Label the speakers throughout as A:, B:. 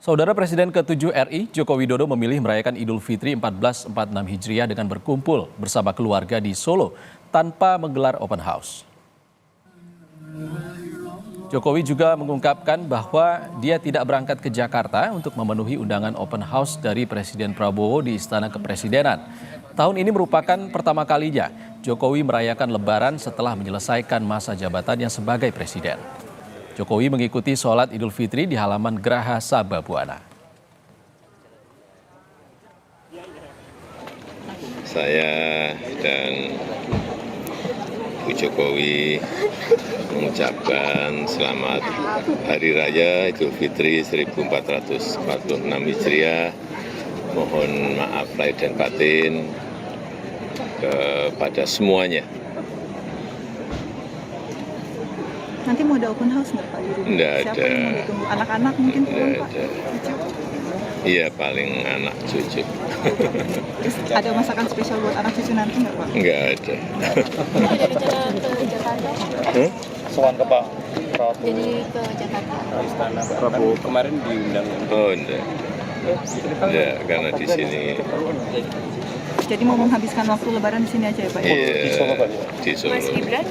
A: Saudara Presiden ke-7 RI, Joko Widodo memilih merayakan Idul Fitri 1446 Hijriah dengan berkumpul bersama keluarga di Solo tanpa menggelar open house. Jokowi juga mengungkapkan bahwa dia tidak berangkat ke Jakarta untuk memenuhi undangan open house dari Presiden Prabowo di Istana Kepresidenan. Tahun ini merupakan pertama kalinya Jokowi merayakan Lebaran setelah menyelesaikan masa jabatannya sebagai Presiden. Jokowi mengikuti sholat Idul Fitri di halaman Geraha Sababwana.
B: Saya dan Bu Jokowi mengucapkan selamat Hari Raya Idul Fitri 1446 Hijriah. Mohon maaf lahir dan batin kepada semuanya.
C: Nanti mau ada open house nggak Pak?
B: Nggak
C: Siapa
B: ada.
C: yang mau ditunggu? Anak-anak mungkin
B: Nggak
C: pulang Pak?
B: ada.
C: Cucu?
B: Iya, paling anak cucu.
C: Terus ada masakan spesial buat anak cucu nanti nggak Pak?
B: Nggak ada.
D: Ke Jakarta,
E: Soal ke Pak Prabowo
D: jadi ke Jakarta.
E: Istana Prabowo kemarin diundang.
B: Oh, enggak. Enggak, karena di sini.
C: Jadi mau menghabiskan waktu Lebaran di sini aja ya Pak?
B: Iya,
E: Di Solo, Pak.
B: di Solo.
D: Mas Gibran,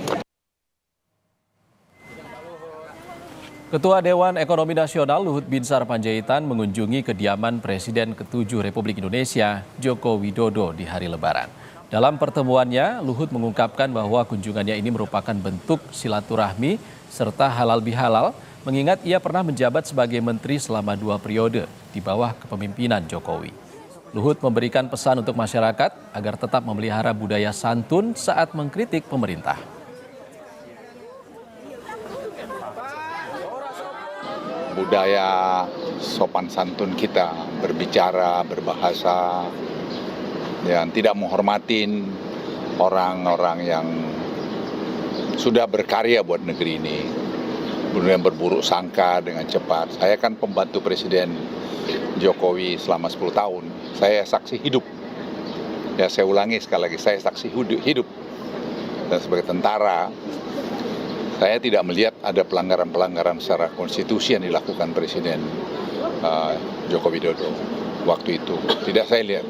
A: Ketua Dewan Ekonomi Nasional Luhut Binsar Panjaitan mengunjungi kediaman Presiden ke-7 Republik Indonesia, Joko Widodo di hari Lebaran. Dalam pertemuannya, Luhut mengungkapkan bahwa kunjungannya ini merupakan bentuk silaturahmi serta halal bihalal, mengingat ia pernah menjabat sebagai menteri selama 2 periode di bawah kepemimpinan Jokowi. Luhut memberikan pesan untuk masyarakat agar tetap memelihara budaya santun saat mengkritik pemerintah.
F: Budaya sopan santun kita, berbicara, berbahasa, yang tidak menghormatin orang-orang yang sudah berkarya buat negeri ini, kemudian berburuk sangka dengan cepat. Saya kan pembantu Presiden Jokowi selama 10 tahun, saya saksi hidup. Ya, saya ulangi sekali lagi, saya saksi hidup. Dan sebagai tentara, saya tidak melihat ada pelanggaran-pelanggaran secara konstitusi yang dilakukan Presiden Joko Widodo waktu itu. Tidak saya lihat.